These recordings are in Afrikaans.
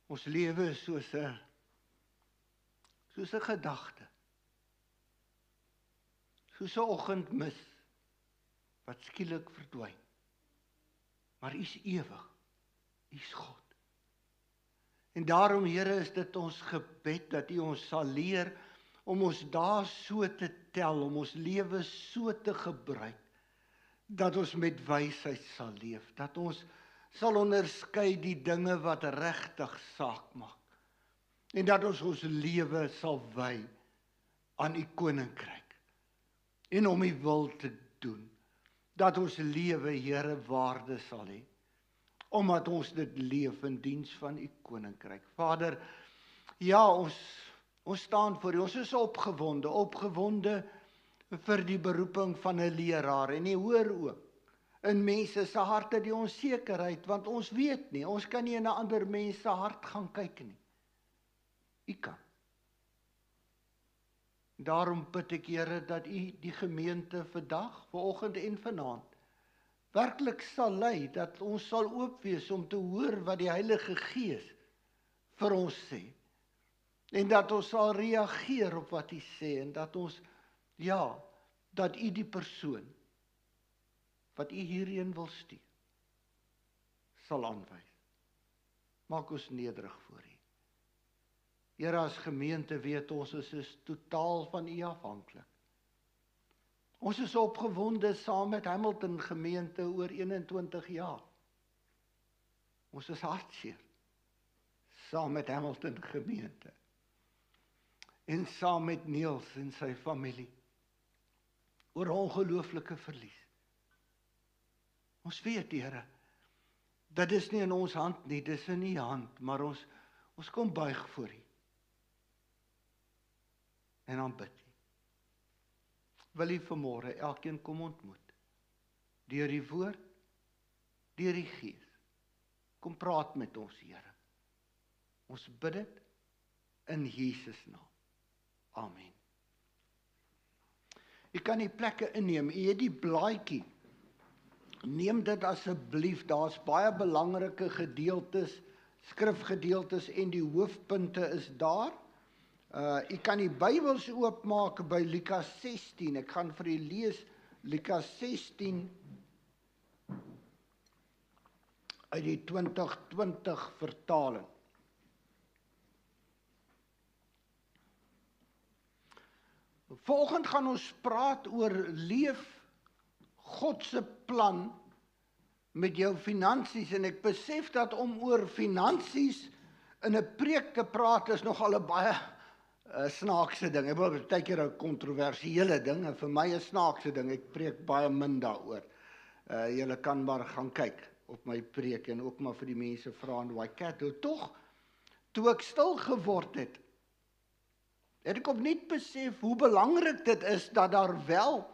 Ons lewe is soos 'n gedagte. Soos 'n oggendmis wat skielik verdwyn. Maar U is ewig. U is God. En daarom, Here, is dit ons gebed dat U ons sal leer om ons dae so te tel, om ons lewe so te gebruik, dat ons met wysheid sal leef, dat ons sal onderskei die dinge wat regtig saak maak, en dat ons lewe sal wy aan U koninkryk, en om U wil te doen, dat ons lewe, Here, waarde sal hê, omdat ons dit leef in diens van U koninkryk. Vader, ja, ons staan voor U, ons is opgewonde vir die beroeping van 'n leraar, en U hoor ook in mense se harte die onsekerheid, want ons weet nie, ons kan nie in 'n ander mens se hart gaan kyk nie. U kan. Daarom bid ek, Here, dat U die gemeente vandag, vanoggend en vanaand, werklik sal lei, dat ons sal oop wees om te hoor wat die Heilige Gees vir ons sê, en dat ons sal reageer op wat U sê, en dat ons, ja, dat U die persoon wat U hierheen wil stuur, sal aanwys. Maak ons nederig voor U. Here, as gemeente weet ons is totaal van U afhanklik. Ons is opgewonde saam met Hamilton gemeente oor 21 jaar. Ons is hartseer saam met Hamilton gemeente. En saam met Niels en sy familie oor ongelooflike verlies. Ons weet, Here, dit is nie in ons hand nie, dit is in U hand, maar ons kom buig voor U. En dan bid U. Wil U vanmôre elkeen kom ontmoet, deur die woord, deur die Gees. Kom praat met ons, Here. Ons bid dit in Jesus naam. Amen. U kan die plekke inneem, u het die blaadjie. Neem dit asseblief, daar's baie belangrike gedeeltes, skrifgedeeltes en die hoofpunte is daar. U kan die Bybels oopmaak by Lukas 16. Ek gaan vir u lees Lukas 16 uit die 2020 vertaling. Vanoggend gaan ons praat oor leef God se plan met jou finansies, en ek besef dat om oor finansies in 'n preek te praat is nogal 'n baie snaakse ding. Ek wil baie keer 'n kontroversiële ding, en vir my 'n snaakse ding. Ek preek baie min daaroor. Julle kan maar gaan kyk op my preek en ook maar vir die mense vra in Waikato. Tog, toe ek stil geword het ek opnuut besef hoe belangrik dit is dat daar wel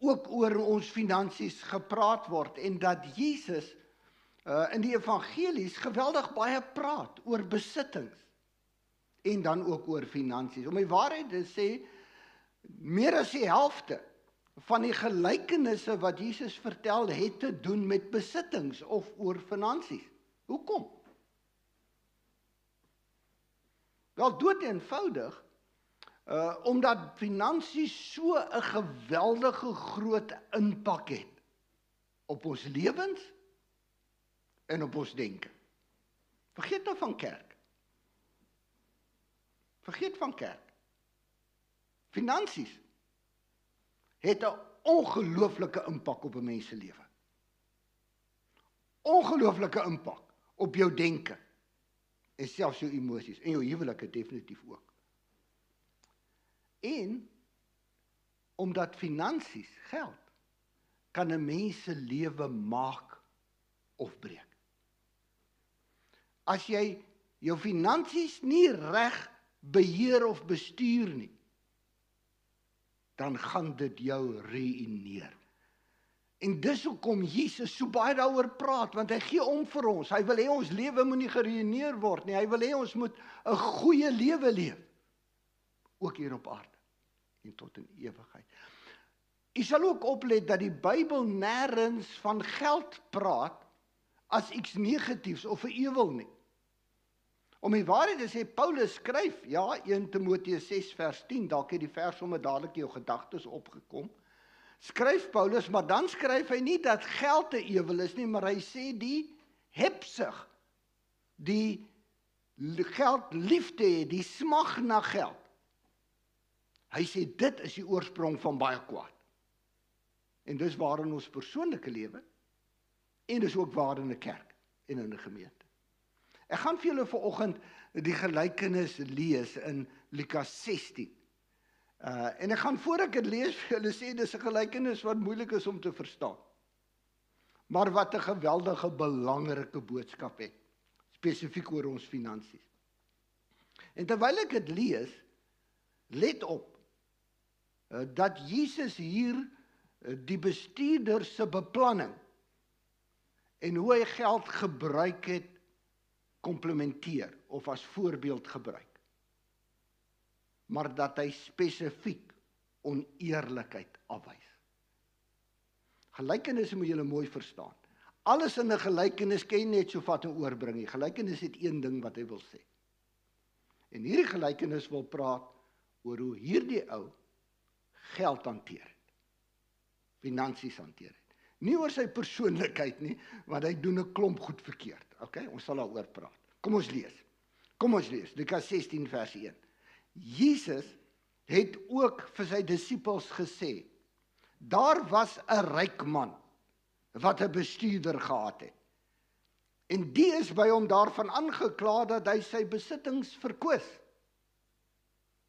ook oor ons finansies gepraat word, en dat Jesus in die evangelies geweldig baie praat oor besittings en dan ook oor finansies. Om die waarheid te sê, meer as die helfte van die gelykenisse wat Jesus vertel het te doen met besittings of oor finansies. Hoekom? Wel, dood eenvoudig, omdat finansies so 'n geweldige groot impak het op ons lewens en op ons denke. Vergeet nou van kerk. Vergeet van kerk. Finansies het 'n ongelooflike impak op 'n mens se lewe. Ongelooflike impak op jou denke en selfs jou emosies en jou huwelike definitief ook. En omdat finansies, geld, kan 'n mens se lewe maak of breek. As jy jou finansies nie reg beheer of bestuur nie, dan gaan dit jou ruïneer. En dis hoekom Jesus so baie daaroor praat, want hy gee om vir ons. Hy wil hê ons lewe moet nie geruïneer word nie. Hy wil hê ons moet 'n goeie lewe leef, ook hier op aarde en tot in ewigheid. U sal ook oplet dat die Bybel nêrens van geld praat as iets negatiefs of 'n ewel nie. Om die waarheid te sê, Paulus skryf, ja, 1 Timoteus 6 vers 10, dalk het die vers sommer dadelik jou gedagtes opgekom, skryf Paulus, maar dan skryf hy nie dat geld 'n ewel is nie, maar hy sê die hebsug, die geld liefde hê, die smag na geld. Hy sê dit is die oorsprong van baie kwaad. En dis waar in ons persoonlike lewe, en dis ook waar in 'n kerk en in 'n gemeente. Ek gaan vir julle vanoggend die gelykenis lees in Lukas 16. En ek gaan voor ek dit lees vir julle sê, dis 'n gelykenis wat moeilik is om te verstaan. Maar wat 'n geweldige belangrike boodskap het, spesifiek oor ons finansies. En terwyl ek dit lees, let op, dat Jesus hier die bestuurder se beplanning en hoe hy geld gebruik het, komplementeer of as voorbeeld gebruik. Maar dat hy spesifiek oneerlikheid afwys. Gelykenisse moet julle mooi verstaan. Alles in 'n gelykenis kan jy net so vat en oorbring. Die gelykenis het een ding wat hy wil sê. En hierdie gelykenis wil praat oor hoe hierdie ou geld hanteer het. Finansies hanteer het. Nie oor sy persoonlikheid nie, want hy doen 'n klomp goed verkeerd. Okay, ons sal daaroor praat. Kom ons lees. Lukas 16 vers 1. Jesus het ook vir sy disippels gesê, daar was 'n ryk man wat 'n bestuurder gehad het. En die is by hom daarvan aangekla dat hy sy besittings verkwis.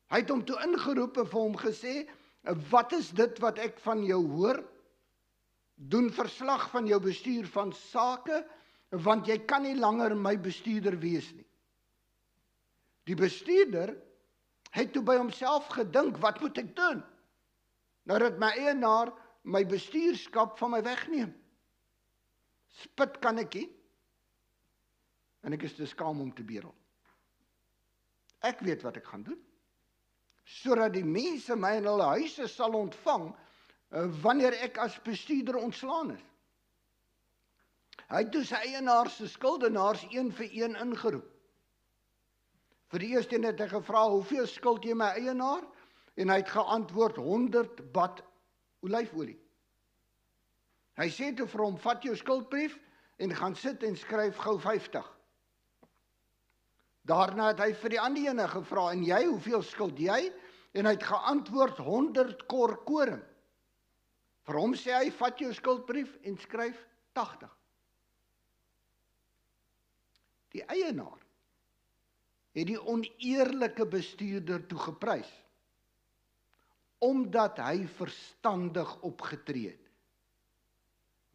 Hy het hom toe ingeroep en vir hom gesê, wat is dit wat ek van jou hoor? Doen verslag van jou bestuur van sake, want jy kan nie langer my bestuurder wees nie. Die bestuurder het toe by homself gedink, wat moet ek doen? Nou dat my eienaar my bestuurskap van my wegneem. Spit kan ek nie, en ek is te skaam om te bedel. Ek weet wat ek gaan doen, sodat die mense my in hulle huise sal ontvang, wanneer ek as bestuurder ontslaan is. Hy het toe sy eienaar se skuldenaars een vir een ingeroep. Vir die eerste het hy gevra, hoeveel skuld jy my eienaar? En hy het geantwoord, 100 bad olyfolie. Hy sê toe vir hom, vat jou skuldbrief en gaan sit en skryf gou 50. Daarna het hy vir die ander ene gevra, en jy, hoeveel skuld jy? En hy het geantwoord, 100 kor koring. Vir hom sê hy, vat jou skuldbrief en skryf 80. Die eienaar het die oneerlike bestuurder toe geprys, omdat hy verstandig opgetree het.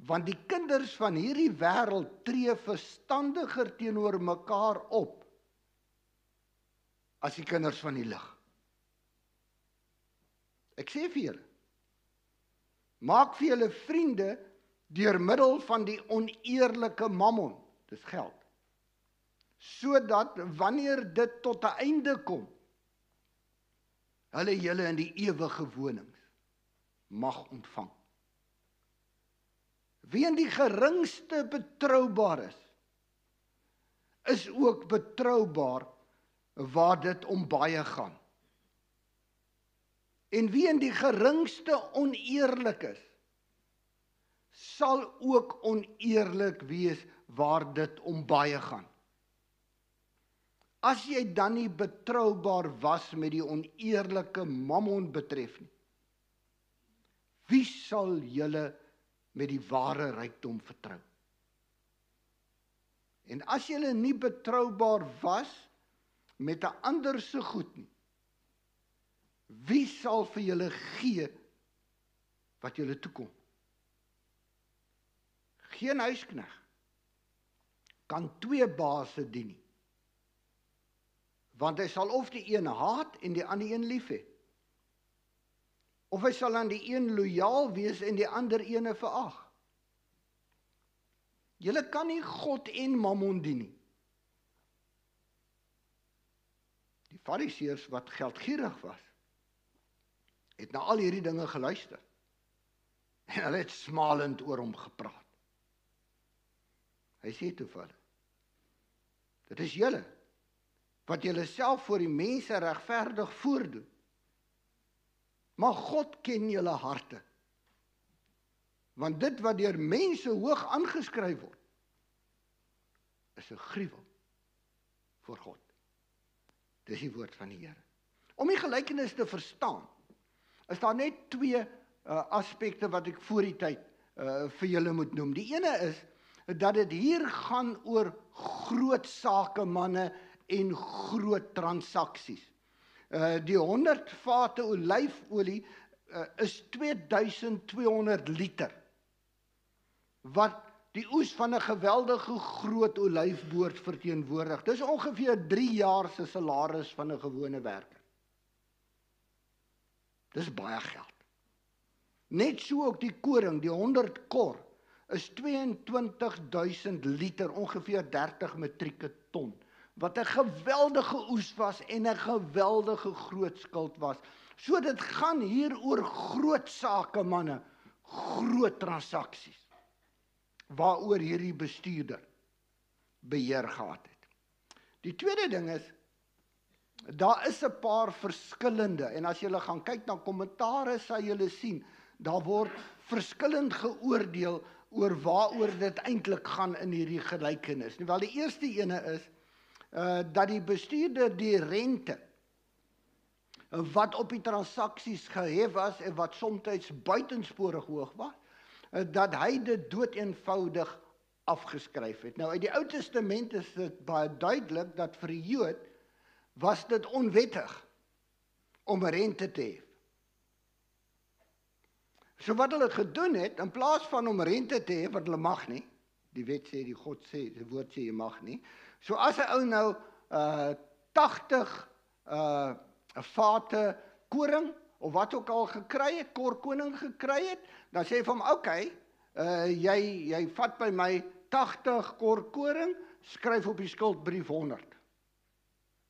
Want die kinders van hierdie wêreld tree verstandiger teenoor mekaar op, as die kinders van die lig. Ek sê vir julle, maak vir julle vriende deur middel van die oneerlike mammon, dis geld, sodat wanneer dit tot 'n einde kom, hulle julle in die ewige wonings mag ontvang. Wie in die geringste betroubaar is ook betroubaar waar dit om baie gaan. En wie in die geringste oneerlik is, sal ook oneerlik wees waar dit om baie gaan. As jy dan nie betroubaar was met die oneerlike mammon betref nie, wie sal julle met die ware rykdom vertrou? En as julle nie betroubaar was met 'n ander se goed nie, wie sal vir julle gee wat julle toekom? Geen huiskneg kan 2 baase dien nie, want hy sal of die een haat en die ander een lief hê. Of hy sal aan die een lojaal wees en die ander ene verag. Julle kan nie God en mammon dien nie. Die fariseërs wat geldgierig was, het na al hierdie dinge geluister. En hulle het smalend oor hom gepraat. Hy sê toe vir hulle, dit is julle wat julle self voor die mense regverdig voordoen. Maar God ken julle harte. Want dit wat deur mense hoog aangeskryf word, is 'n gruwel voor God. Dis die woord van die Here. Om die gelykenis te verstaan, is daar net twee aspekte wat ek voor die tyd vir julle moet noem. Die ene is, dat dit hier gaan oor groot sakemanne en groot transaksies. Die 100 vate olyfolie is 2200 liter, wat die oes van 'n geweldige groot olyfboord verteenwoordig. Dis ongeveer 3 jaar se salaris van 'n gewone werker. Dis baie geld. Net so ook die koring, die 100 kor, is 22.000 liter, ongeveer 30 metrieke ton, wat 'n geweldige oes was en 'n geweldige groot skuld was. So dit gaan hier oor groot sakemanne, groot transaksies, waaroor hierdie bestuurder beheer gehad het. Die tweede ding is, daar is 'n paar verskillende, en as julle gaan kyk na kommentare, sal julle sien, daar word verskillend geoordeel oor waaroor dit eintlik gaan in hierdie gelykenis. Wel, die eerste ene is, dat die bestuurder die rente, wat op die transaksies gehef was, en wat soms buitensporig hoog was, dat hy dit doeteenvoudig afgeskryf het. Nou, uit die Ou Testament is dit baie duidelik, dat vir die Jood, was dit onwettig, om rente te hef. So wat hulle gedoen het, in plaas van om rente te hef, wat hulle mag nie, die wet sê, die God sê, die woord sê, jy mag nie, so as 'n ou nou 80 vate koring, of wat ook al gekry het, korkoning gekry het, dan sê hy vir hom, okay, jy vat by my 80 korkoring, skryf op die skuldbrief 100.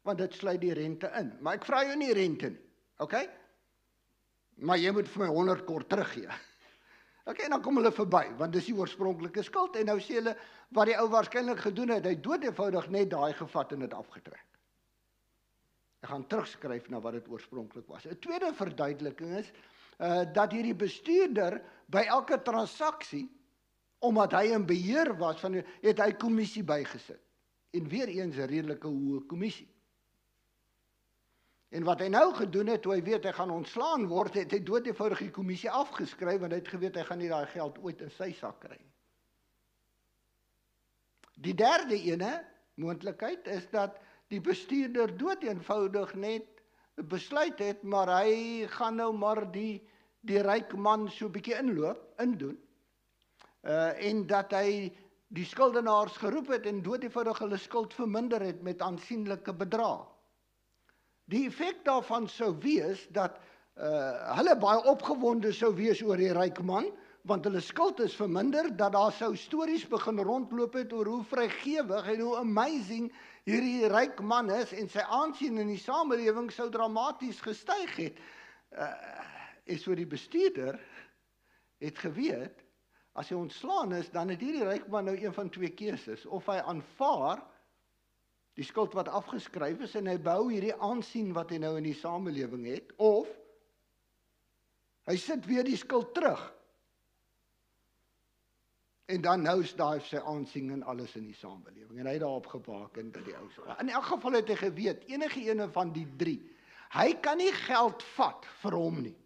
Want dit sluit die rente in. Maar ek vra jou nie rente nie, okay? Maar jy moet vir my 100 kor teruggee. Okay, en dan kom hulle verby, want dis die oorspronklike skuld, en nou sê hulle, wat die ou waarskynlik gedoen het, hy doodeenvoudig net daai gevat en dit afgetrek. Hy gaan terugskryf na wat dit oorspronklik was. 'n tweede verduideliking is, dat hierdie bestuurder by elke transaksie, omdat hy in beheer was, het hy kommissie bygesit. En weer eens 'n redelike hoë kommissie. En wat hy nou gedoen het, toe hy weet hy gaan ontslaan word, het hy doodeenvoudig die kommissie afgeskryf, want hy het geweet hy gaan nie daai geld ooit in sy sak kry. Die derde ene, moontlikheid, is dat die bestuurder doodeenvoudig net besluit het, maar hy gaan nou maar die ryk man so 'n bietjie indoen, en dat hy die skuldenaars geroep het en doodeenvoudig hulle skuld verminder het met aansienlike bedrae. Die effek daarvan sou wees dat hulle baie opgewonde sou wees oor die ryk man, want hulle skuld is verminder, dat daar sou stories begin rondloop het oor hoe vrygewig en hoe amazing hierdie ryk man is, en sy aansien in die samelewing sou dramaties gestyg het. En so die bestuurder het geweet, as hy ontslaan is, dan het hierdie ryk man nou een van twee keuses, of hy aanvaar die skuld wat afgeskryf is, en hy bou hierdie aansien wat hy nou in die samelewing het, of hy sit weer die skuld terug, en dan nou is daar sy aansien en alles in die samelewing, en hy het daarop gebaken dat die ou sou. In elk geval het hy geweet, enige ene van die drie, hy kan nie geld vat vir hom nie,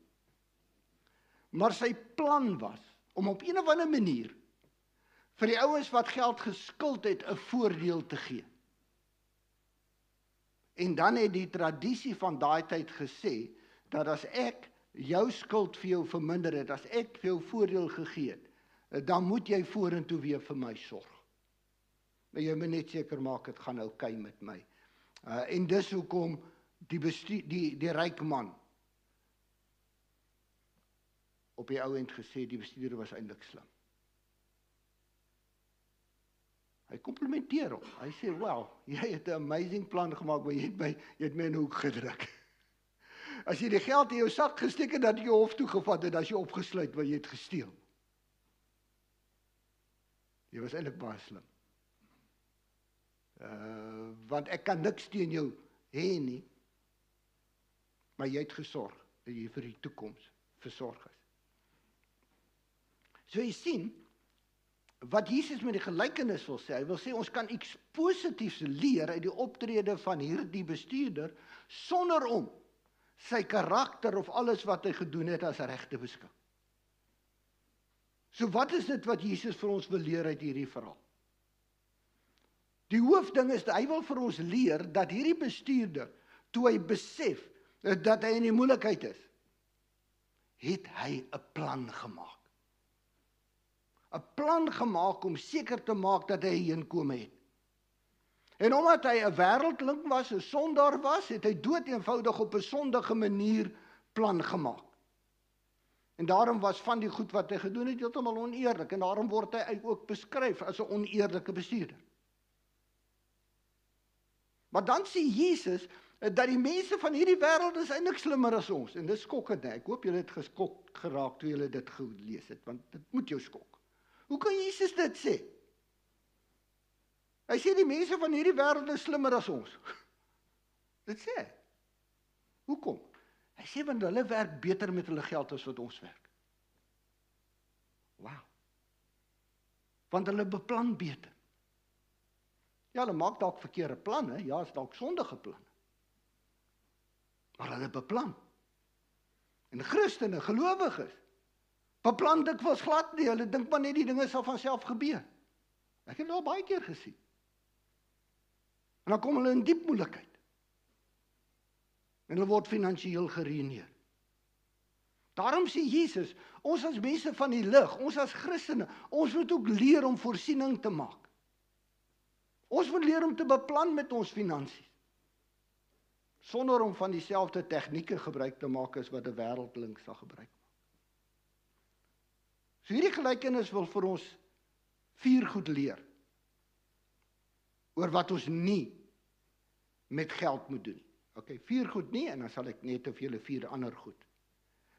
maar sy plan was, om op een of ander manier, vir die ouens wat geld geskuld het, 'n voordeel te gee. En dan het die tradisie van daai tyd gesê, dat as ek jou skuld vir jou verminder het, as ek vir jou voordeel gegee het, dan moet jy vorentoe weer vir my sorg. Maar jy moet net seker maak, dit gaan oukei met my. En dis hoekom die ryk man op die ou end gesê, die bestuurder was eintlik slim. Hy komplimenteer hom. Hy sê, "Wel, jy het 'n amazing plan gemaak, maar jy het my in 'n hoek gedruk. As jy die geld in jou sak gesteek het, dat jy hof toe gevat het, as jy opgesluit, wat jy het gesteel. Jy was eintlik baie slim." Want ek kan niks teen jou hê nie, maar jy het gesorg dat jy vir die toekoms versorg is. So jy sien, wat Jesus met die gelykenis wil sê, hy wil sê ons kan iets positiefs leer uit die optrede van hierdie bestuurder, sonder om sy karakter of alles wat hy gedoen het as reg te beskou. So wat is dit wat Jesus vir ons wil leer uit hierdie verhaal? Die hoofding is, hy wil vir ons leer dat hierdie bestuurder, toe hy besef dat hy in die moeilikheid is, het hy 'n plan gemaak. 'n plan gemaak om seker te maak dat hy heenkome het. En omdat hy 'n wêreldling was, 'n sondaar was, het hy doeteenvoudig op 'n sondige manier plan gemaak. En daarom was van die goed wat hy gedoen het heeltemal oneerlik, en daarom word hy ook beskryf as 'n oneerlike bestuurder. Maar dan sê Jesus dat die mense van hierdie wêreld is eintlik slimmer as ons, en dit skokkend. Ek hoop julle het geskok geraak toe julle dit gelees het, want dit moet jou skok. Hoe kan Jesus dit sê? Hy sê die mense van hierdie wêreld is slimmer as ons. Dit sê hy. Hoekom? Hy sê want hulle werk beter met hulle geld as wat ons werk. Wow. Want hulle beplan beter. Ja, hulle maak dalk verkeerde planne, ja, is dalk sondige planne. Maar hulle beplan. En Christene, gelowiges, beplan dikwels glad nie, hulle dink maar net die dinge sal van self gebeur. Ek het dit al baie keer gesien. En dan kom hulle in diep moeilikheid. En hulle word finansiëel geruïneer. Daarom sê Jesus, ons as mense van die lig, ons as Christene, ons moet ook leer om voorsiening te maak. Ons moet leer om te beplan met ons finansies, sonder om van dieselfde tegnieke gebruik te maak as wat 'n wêreldling sal gebruik. So hierdie gelykenis wil vir ons 4 goed leer oor wat ons nie met geld moet doen. Okay, 4 goed nie, en dan sal ek net vir julle 4 ander goed.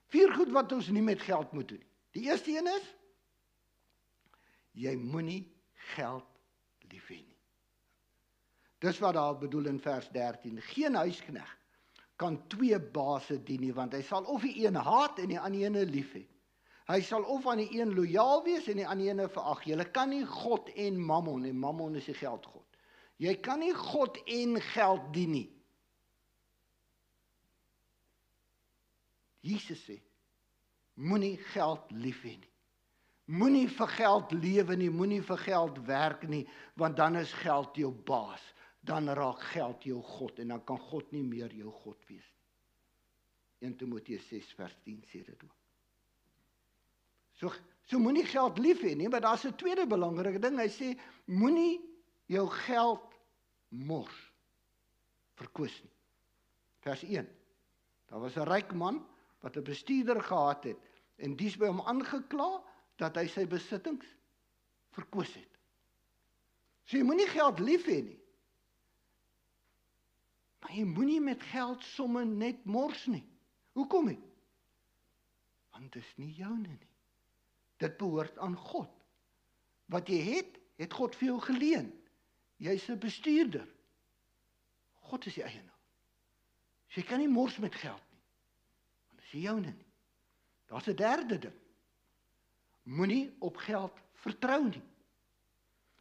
4 goed wat ons nie met geld moet doen. Die eerste een is, jy moenie geld lief hê nie. Dis wat daar bedoel in vers 13. Geen huisknegt kan 2 baase dien nie, want hy sal of die een haat en die ander ene lief hê. Hy sal of aan die een lojaal wees en die ander ene verag. Jy kan nie God en mammon, en mammon is die geldgod. Jy kan nie God en geld dien nie. Jesus sê, moenie geld lief hê nie. Moenie vir geld lewe nie, moenie vir geld werk nie, want dan is geld jou baas. Dan raak geld jou God, en dan kan God nie meer jou God wees nie. 1 Timoteus 6 vers 10 sê dit ook. So moenie geld lief hê nie, maar daar's 'n tweede belangrike ding. Hy sê, moenie jou geld mors, verkwis nie. Vers 1. Daar was 'n ryk man wat 'n bestuurder gehad het, en dies by hom aangekla dat hy sy besittings verkwis het. So jy moenie geld lief hê nie. Maar jy moenie met geld somme net mors nie. Hoekom nie? Want dit is nie joune nie. Dit behoort aan God. Wat jy het God vir jou geleen. Jy's 'n bestuurder. God is die eienaar. So jy kan nie mors met geld nie. Want dit is nie joune nie. Daar's 'n derde ding. Moenie op geld vertrou nie.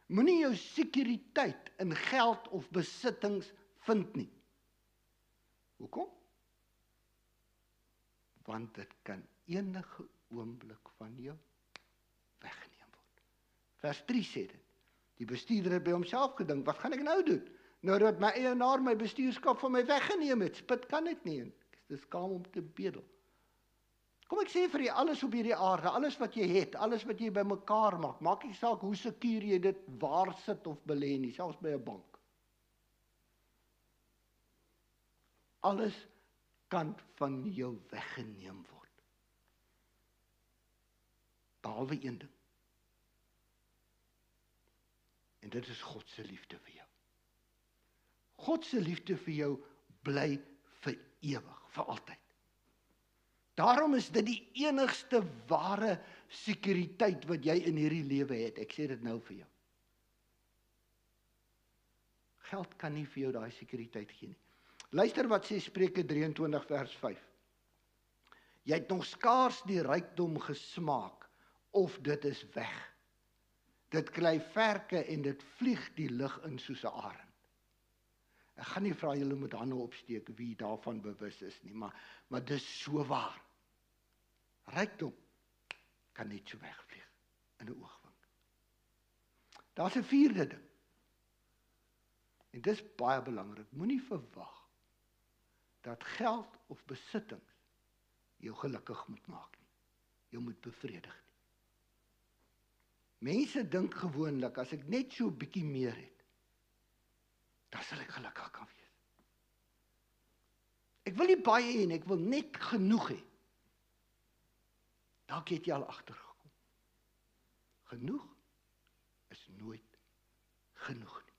Moenie jou sekuriteit in geld of besittings vind nie. Hoekom? Want dit kan enige oomblik van jou weggeneem word. Vers 3 sê dit. Die bestuurder het by homself gedink, wat gaan ek nou doen? Nou dat my eienaar my bestuurskap van my weggeneem het, spit kan dit nie, en ek is skaam om te bedel. Kom ek sê vir jy, alles op hierdie aarde, alles wat jy het, alles wat jy bymekaar maak nie saak hoe sekuur jy dit waar sit of belê nie, selfs by 'n bank. Alles kan van jou weggeneem word. Behalwe een ding. En dit is God se liefde vir jou. God se liefde vir jou bly vir ewig, vir altyd. Daarom is dit die enigste ware sekuriteit wat jy in hierdie lewe het. Ek sê dit nou vir jou. Geld kan nie vir jou daai sekuriteit gee nie. Luister wat sê Spreuke 23 vers 5. Jy het nog skaars die rykdom gesmaak, of dit is weg. Dit kly verke en dit vlieg die lug in soos 'n arend. Ek gaan nie vra julle moet hande opsteek wie daarvan bewus is nie, maar dis so waar. Rykdom kan net so wegvlieg in 'n oogwink. Daar's 'n vierde ding. En dis baie belangrik. Moenie verwag dat geld of besittings jou gelukkig moet maak nie. Jou moet bevredig nie. Mense dink gewoonlik, as ek net so 'n bietjie meer het, dan sal ek gelukkig kan wees. Ek wil nie baie hê, ek wil net genoeg hê. Dalk het jy al agtergekom. Genoeg is nooit genoeg nie.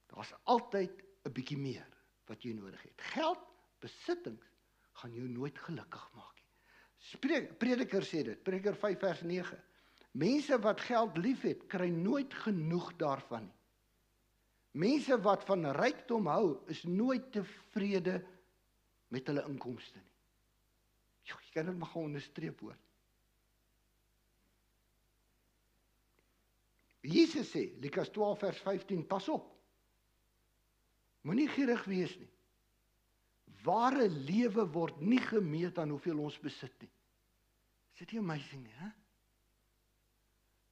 Daar's altyd 'n bietjie meer wat jy nodig het. Geld, besittings, gaan jou nooit gelukkig maak nie. Prediker sê dit, Prediker 5 vers 9. Mense wat geld lief het, kry nooit genoeg daarvan nie. Mense wat van rykdom hou, is nooit tevrede met hulle inkomste nie. Jy kan dit maar gaan onderstreep hoor. Jesus sê, Lukas 12 vers 15, pas op. Moenie gierig wees nie. Ware lewe word nie gemeet aan hoeveel ons besit nie. Is dit nie amazing nie, hè?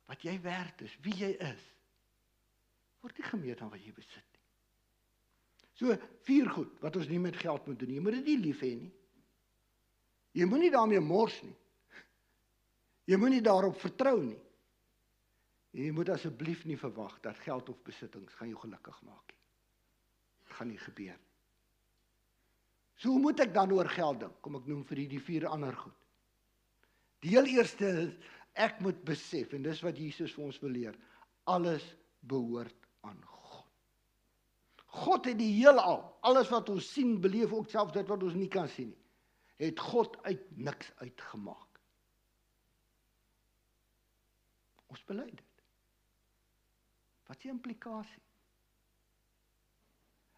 Wat jy werd is, wie jy is, word nie gemeet aan wat jy besit nie. So, 4 goed, wat ons nie met geld moet doen nie. Jy moet dit nie lief hê nie. Jy moet nie daarmee mors nie. Jy moet nie daarop vertrou nie. Jy moet asseblief nie verwag dat geld of besittings gaan jou gelukkig maak nie. Dit gaan nie gebeur. So hoe moet ek dan oor geld dink? Kom ek noem vir die 4 ander goed. Die heel eerste is, ek moet besef, en dis wat Jesus vir ons wil leer, alles behoort aan God. God het die heelal, alles wat ons sien, beleef, ook selfs dit wat ons nie kan sien nie, het God uit niks uitgemaak. Ons bely dit. Wat is die implikasie?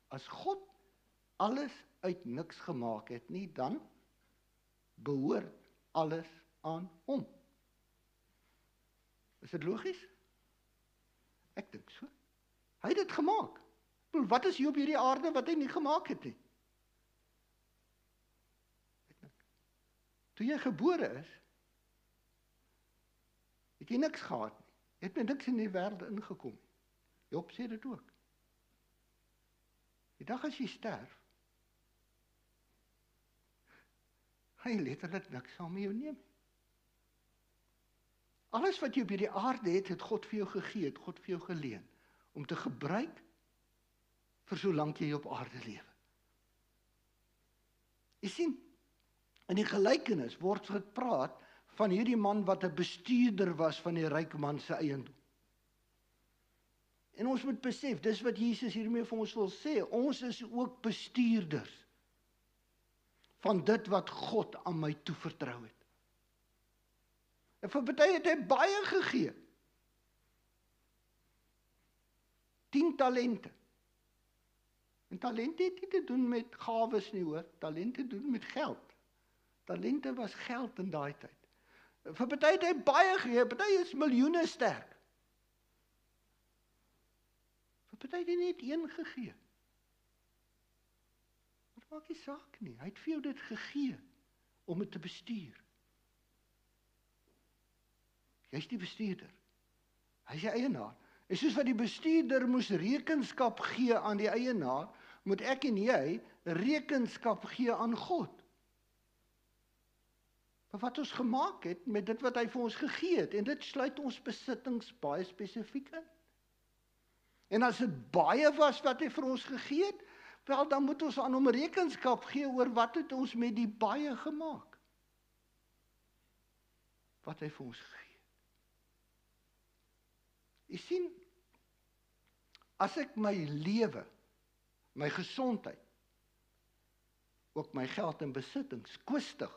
As God alles uit niks gemaak het nie, dan behoort alles aan hom. Is dit logies? Ek dink so. Hy het dit gemaak. Wat is hier op hierdie aarde wat hy nie gemaak het nie? Toe jy gebore is, het jy niks gehad nie. Jy het met niks in die wêreld ingekom. Job sê dit ook. Die dag as jy sterf, hy letterlik niks saam met jou neem. Alles wat jy op hierdie aarde het God vir jou gegee, het God vir jou geleen, om te gebruik vir solank jy op aarde lewe. Jy sien, in die gelykenis word gepraat van hierdie man wat 'n bestuurder was van die ryk man se eiendom. En ons moet besef, dis wat Jesus hiermee vir ons wil sê, ons is ook bestuurders van dit wat God aan my toevertrou het. En vir party het hy baie gegee. 10 talente. En talente het nie te doen met gawes nie hoor, talente doen met geld. Talente was geld in daai tyd. Vir party het hy baie gegee, party is miljoene sterk. Vir party het hy net 1 gegee. Wat maak nie saak nie, hy het vir jou dit gegee om dit te bestuur. Jy is die bestuurder. Hy is die eienaar. En soos wat die bestuurder moes rekenskap gee aan die eienaar, moet ek en jy rekenskap gee aan God. Vir wat ons gemaak het met dit wat hy vir ons gegee het. En dit sluit ons besittings baie spesifiek in. En as dit baie was wat hy vir ons gegee het, wel dan moet ons aan hom rekenskap gee oor wat het ons met die baie gemaak. Wat hy vir ons gegee het. Jy sien, as ek my lewe, my gesondheid, ook my geld en besittings, kwistig,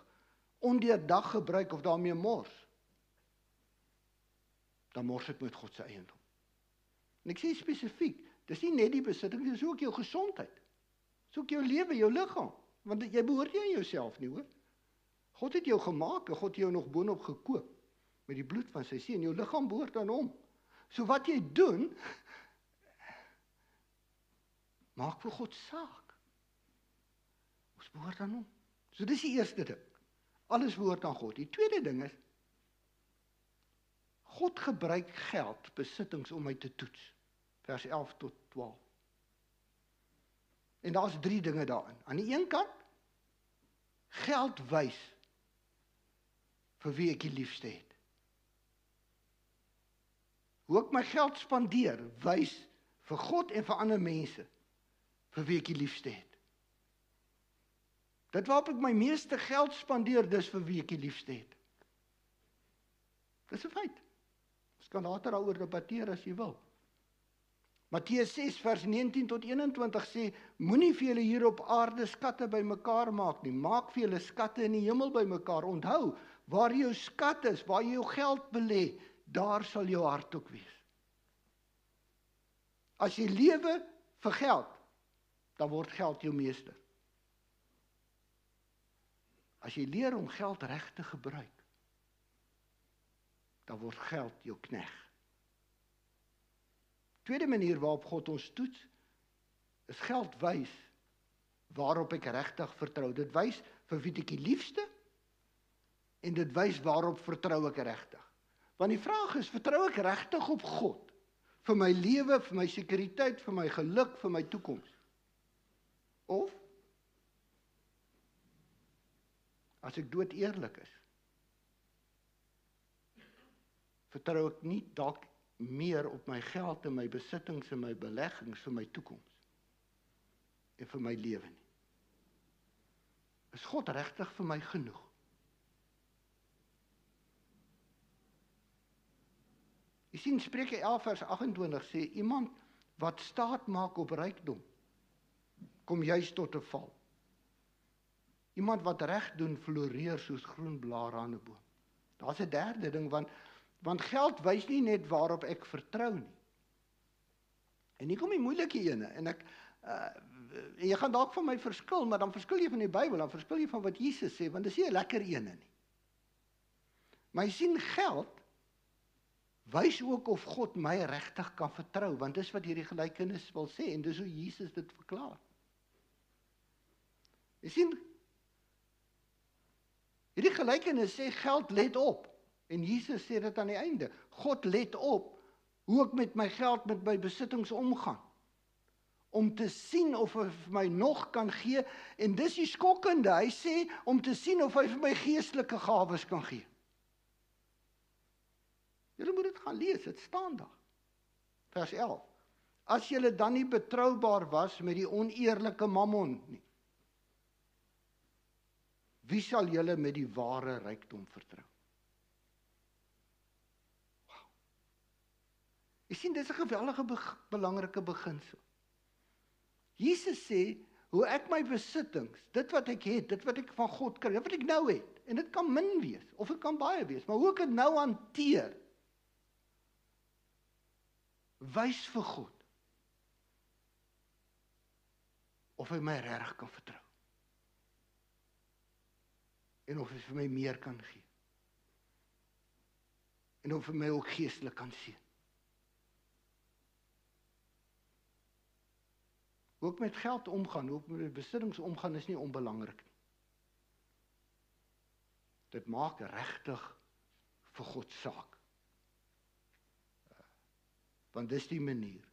ondeurdag gebruik of daarmee mors, dan mors ek met God se eiendom. En ek sê spesifiek, dis nie net die besitting, dis ook jou gesondheid. Dis ook jou lewe, jou liggaam. Want jy behoort nie aan jouself nie, hoor. God het jou gemaak en God het jou nog boonop gekoop met die bloed van sy seun. Jou liggaam behoort aan hom. So wat jy doen, maak vir God saak. Ons behoort aan hom. So dis die eerste ding. Alles behoort aan God. Die tweede ding is, God gebruik geld, besittings om my te toets. Vers 11 tot 12. En daar's 3 dinge daarin. Aan die een kant, geld wys vir wie ek die liefste het. Hoe ek my geld spandeer, wys vir God en vir ander mense vir wie ek die liefste het. Dit waarop ek my meeste geld spandeer, dis vir wie ek die liefste het. Dis 'n feit. Ons kan later daaroor debatteer as jy wil. Matteus 6 vers 19 tot 21 sê, moenie vir julle hier op aarde skatte bymekaar maak nie, maak vir julle skatte in die hemel bymekaar. Onthou, waar jou skat is, waar jy jou geld belê, daar sal jou hart ook wees. As jy lewe vir geld, dan word geld jou meester. As jy leer om geld reg te gebruik, dan word geld jou knegg. Tweede manier waarop God ons toets, is geld wys waarop ek regtig vertrou. Dit wys vir wie ek die liefste, en dit wys waarop vertrou ek regtig. Want die vraag is, vertrou ek regtig op God? Vir my lewe, vir my sekuriteit, vir my geluk, vir my toekoms? Of, as ek dood eerlik is, vertrou ek nie dalk meer op my geld en my besittings en my beleggings vir my toekoms en vir my lewe nie. Is God regtig vir my genoeg? Jy sien, Spreuke 11 vers 28 sê, iemand wat staat maak op rykdom, kom juist tot 'n val. Iemand wat reg doen, floreer soos groen blare aan 'n boom. Daar's 'n derde ding, want geld wys nie net waarop ek vertrou nie. En hier kom die moeilike ene, en jy gaan dalk van my verskil, maar dan verskil jy van die Bybel, dan verskil jy van wat Jesus sê, want dis nie 'n lekker ene nie. Maar jy sien, geld wys ook of God my regtig kan vertrou, want dis wat hierdie gelykenis wil sê, en dis hoe Jesus dit verklaar. Jy sien, hierdie gelykenis sê geld let op, en Jesus sê dit aan die einde, God let op hoe ek met my geld, met my besittings omgaan, om te sien of hy vir my nog kan gee, en dis die skokkende, hy sê om te sien of hy vir my geestelike gawes kan gee. Julle moet dit gaan lees, dit staan daar. Vers 11. As julle dan nie betroubaar was met die oneerlike mammon nie, wie sal julle met die ware rykdom vertrou? Wow. Jy sien, dit is 'n geweldige belangrike beginsel. Jesus sê, hoe ek my besittings, dit wat ek het, dit wat ek van God kry, dit wat ek nou het, en dit kan min wees, of dit kan baie wees, maar hoe ek dit nou hanteer, wys vir God, of hy my regtig kan vertrou. En of hy vir my meer kan gee. En of hy my ook geestelik kan sien. Hoe ek met geld omgaan, hoe ek met besittings omgaan, is nie onbelangrik nie. Dit maak regtig vir God saak. Want dis die manier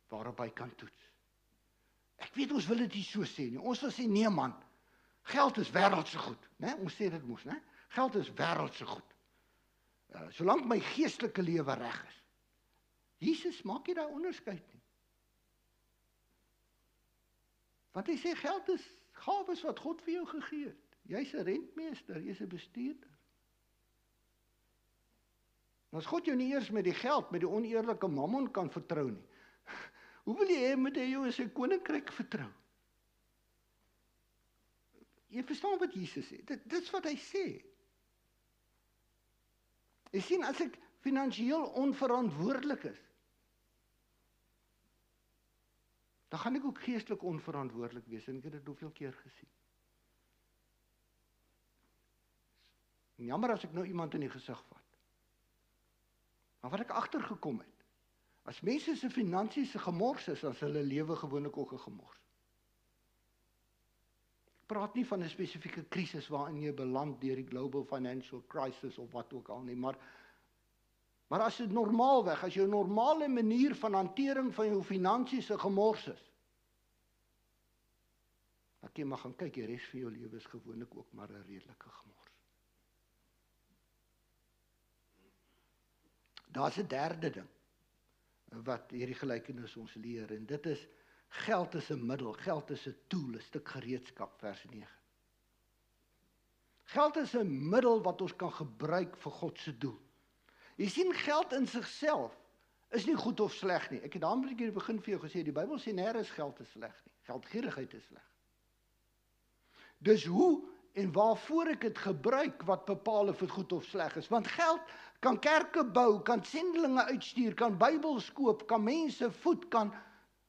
waarop hy kan toets. Ek weet ons wil dit nie so sê nie. Ons wil sê, nee man, geld is wêreldse goed, né? Ons sê dit mos, né? Geld is wêreldse goed. Solank my geestelike lewe reg is. Jesus maak nie daai onderskeid nie. Want hy sê geld is gawes wat God vir jou gegee het. Jy's 'n rentmeester, jy's 'n bestuurder. En as God jou nie eers met die geld, met die oneerlike mammon kan vertrou nie, hoe wil jy met hy jou in sy koninkryk vertrou? Jy verstaan wat Jesus sê, dit is wat hy sê. Jy sien, as ek finansiëel onverantwoordelik is, dan gaan ek ook geestelik onverantwoordelik wees, en ek het dit hoeveel keer gesien. En jammer as ek nou iemand in die gesig vat. Maar wat ek agtergekom het, as mense se finansies gemors is, dan is hulle lewe gewoonlik ook 'n gemors. Ek praat nie van 'n spesifieke krisis waarin jy beland deur die global financial crisis of wat ook al nie, maar as dit normaalweg, as jou normale manier van hantering van jou finansies 'n gemors is, dan kan jy maar gaan kyk, die res van jou lewe is gewoonlik ook maar 'n redelike gemors. Daar's 'n derde ding wat hierdie gelykenis ons leer, en dit is, geld is 'n middel, geld is 'n tool, 'n stuk gereedskap, vers 9. Geld is 'n middel wat ons kan gebruik vir God se doel. Jy sien, geld in sigself is nie goed of sleg nie. Ek het daarom in die begin vir jou gesê, die Bybel sê nêrens geld is sleg nie. Geldgierigheid is sleg. Dus hoe en waarvoor ek dit gebruik, wat bepaal of dit goed of sleg is. Want geld kan kerke bou, kan sendelinge uitstuur, kan Bybels koop, kan mense voed, kan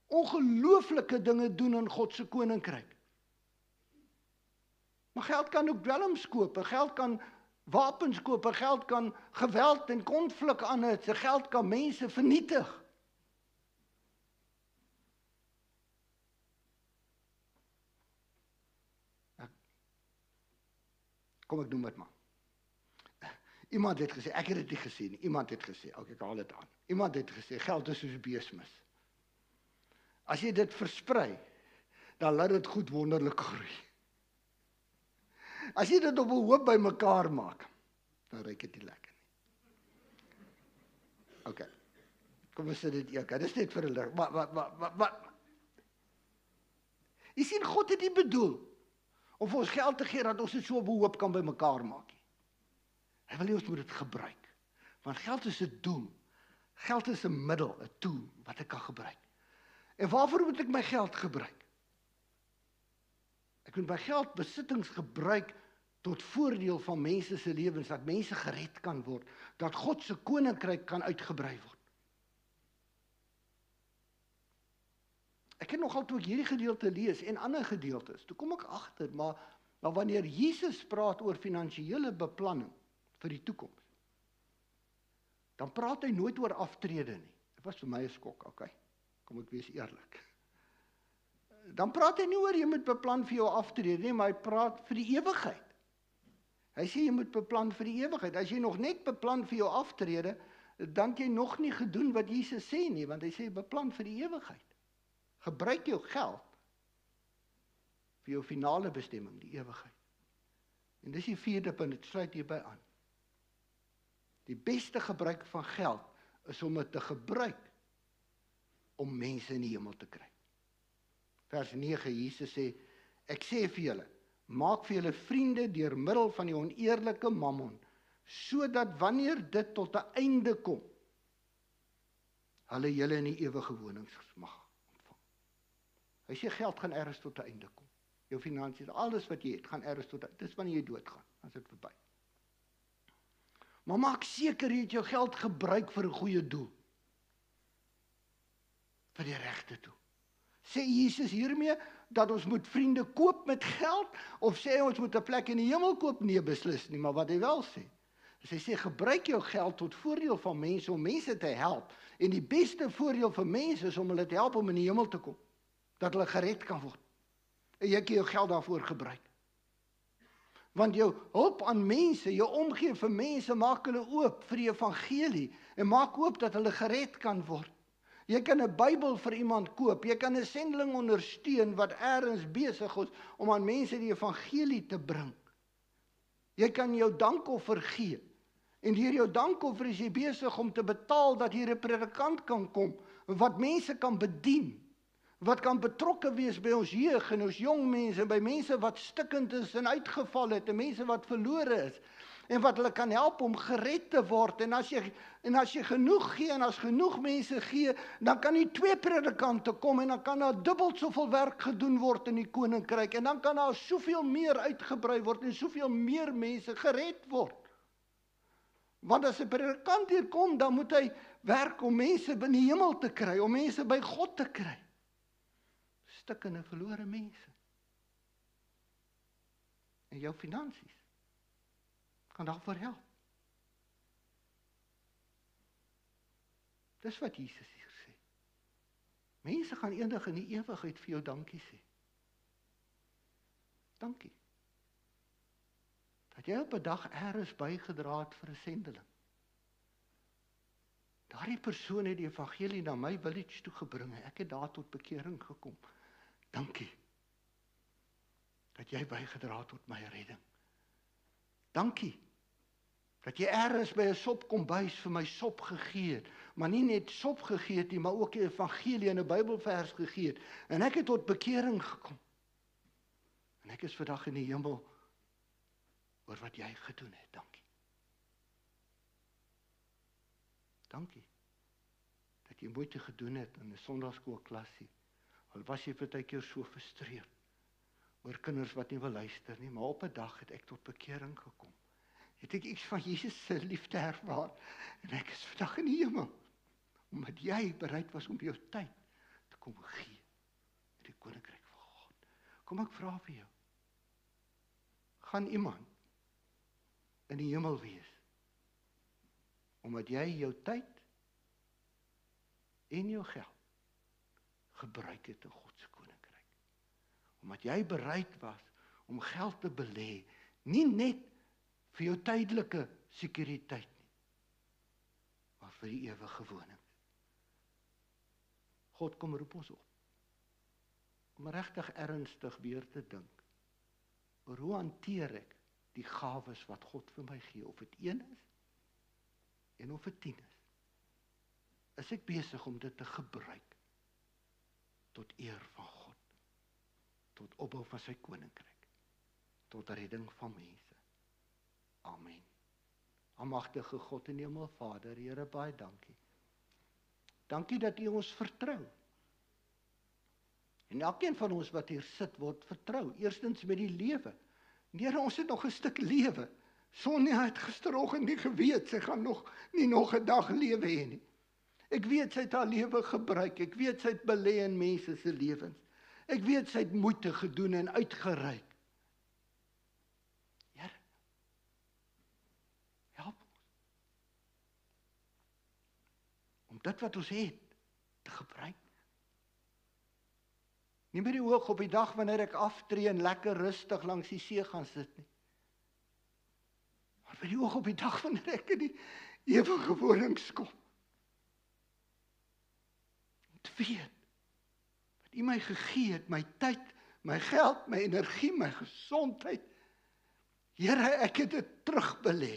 ongelooflike dinge doen in God se koninkryk. Maar geld kan ook dwelms koop, geld kan wapens koop, geld kan geweld en konflik aanhit, geld kan mense vernietig. Kom, ek noem dit maar. Iemand het gesê, ek het dit nie gesê nie, iemand het gesê, ek haal dit aan. Iemand het gesê, geld is soos beesmis. As jy dit versprei, dan laat dit goed wonderlik groei. As jy dit op 'n hoop bymekaar maak, dan ruik dit nie lekker nie. Kom ons sit dit ek. Dis net vir 'n lig. Maar jy sien, God het nie bedoel om vir ons geld te gee dat ons dit so op 'n hoop kan bymekaar maak. Hy wil hê ons moet dit gebruik. Want geld is 'n doel. Geld is 'n middel, 'n tool wat ek kan gebruik. En waarvoor moet ek my geld gebruik? Ek moet my geld, besittings gebruik tot voordeel van mense se lewens, dat mense gered kan word, dat God se koninkryk kan uitgebrei word. Ek het nogal toe ek hierdie gedeelte lees en ander gedeeltes, toe kom ek agter, maar wanneer Jesus praat oor finansiële beplanning vir die toekoms, dan praat hy nooit oor aftrede nie. Dit was vir my 'n skok, okay? Kom ek wees eerlik. Dan praat hy nie oor jy moet beplan vir jou aftrede nie, maar hy praat vir die ewigheid. Hy sê jy moet beplan vir die ewigheid. As jy nog net beplan vir jou aftrede, dan het jy nog nie gedoen wat Jesus sê nie, want hy sê beplan vir die ewigheid. Gebruik jou geld vir jou finale bestemming, die ewigheid. En dis die vierde punt, dit sluit hierby aan. Die beste gebruik van geld is om dit te gebruik om mense in die hemel te kry. Vers 9, Jesus sê, ek sê vir julle, maak vir julle vriende deur middel van die oneerlike mammon, sodat wanneer dit tot 'n einde kom, hulle julle in die ewige wonings mag ontvang. Hy sê geld gaan ergens tot 'n einde kom. Jou finansies, alles wat jy het, gaan ergens tot 'n einde. Dis wanneer jy doodgaan, dan is dit verby. Maar maak seker jy het jou geld gebruik vir 'n goeie doel. Vir die regte doel. Sê Jesus hiermee dat ons moet vriende koop met geld, of sê ons moet 'n plek in die hemel koop? Nee, beslis nie, maar wat hy wel sê. Dus hy sê, gebruik jou geld tot voordeel van mense, om mense te help. En die beste voordeel vir mense is om hulle te help om in die hemel te kom. Dat hulle gered kan word. En jy kan jou geld daarvoor gebruik. Want jou hulp aan mense, jou omgee vir mense, maak hulle oop vir die evangelie, en maak oop dat hulle gered kan word. Jy kan 'n Bybel vir iemand koop, jy kan 'n sendeling ondersteun wat ergens besig is om aan mense die evangelie te bring. Jy kan jou dankoffer gee, en deur jou dankoffer is jy besig om te betaal dat hier 'n predikant kan kom, wat mense kan bedien, wat kan betrokke wees by ons jeug en ons jong mense, by mense wat stikkend is en uitgeval het, en mense wat verlore is, en wat hulle kan help om gered te word. En as jy genoeg gee, en as genoeg mense gee, dan kan die 2 predikante kom, en dan kan daar dubbel soveel werk gedoen word in die koninkryk, en dan kan daar soveel meer uitgebrei word, en soveel meer mense gered word. Want as 'n predikant hier kom, dan moet hy werk om mense in die hemel te kry, om mense by God te kry. stikkende verlore mense. En jou finansies kan daarvoor help. Dis wat Jesus hier sê. Mense gaan eendag in die ewigheid vir jou dankie sê. Dankie. Dat jy op 'n dag eers bygedra het vir 'n sendeling. Daardie persoon het die evangelie na my village toe gebring en ek het daar tot bekering gekom. Dankie. Dat jy bygedra het tot my redding. Dankie. Dat jy eers by 'n sopkombuis vir my sop gegee het, maar nie net sop gegee het nie, maar ook die evangelie en 'n Bybelvers gegee het. En ek het tot bekering gekom. En ek is vandag in die hemel oor wat jy gedoen het. Dankie. Dankie. Dat jy moeite gedoen het in 'n sonndagskoolklassie. Al was jy partykeer so frustreerd oor kinders wat nie wil luister nie, maar op 'n dag het ek tot bekering gekom. Het ek iets van Jesus se liefde ervaar en ek is vandag in die hemel omdat jy bereid was om jou tyd te kom gee in die koninkryk van God. Kom ek vra vir jou. Gaan iemand in die hemel wees omdat jy jou tyd en jou geld gebruik het in God se koninkryk? Omdat jy bereid was om geld te belê, nie net vir jou tydelike sekuriteit nie, maar vir die ewige woning. God kom roep ons op om regtig ernstig weer te dink oor hoe hanteer ek die gawes wat God vir my gee, of dit 1 is en of dit 10 is. Is ek besig om dit te gebruik tot eer van God, tot opbou van sy koninkryk, tot redding van mense. Amen. Almagtige God en hemel Vader, Here, baie dankie. Dankie dat U ons vertrou. En elkeen van ons wat hier sit word vertrou, eerstens met die lewe. Here, ons het nog 'n stuk lewe. Sonja het gisteroggend nie geweet, sy gaan nog 'n dag lewe hê nie. Ek weet sy het haar lewe gebruik, ek weet sy het belê in mense se lewens. Ek weet sy het moeite gedoen en uitgereik. Here, help ons om dit wat ons het te gebruik. Nie met die oog op die dag wanneer ek aftree en lekker rustig langs die see gaan sit nie. Maar met die oog op die dag wanneer ek in die ewige wonings kom. Om te weet wat U my gegee het, my tyd, my geld, my energie, my gesondheid. Here, ek het dit terugbelê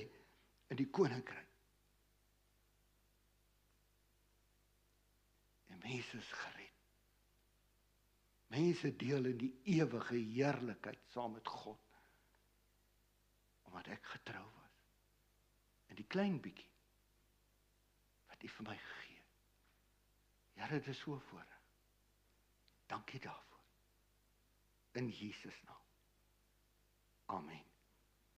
in die koninkryk. En mense is gered. Mense deel in die ewige heerlikheid saam met God. Omdat ek getrou was. En die klein bietjie wat U vir my gegee het. Here, dit is so voorreg. Dankie daarvoor. In Jesus naam. Amen.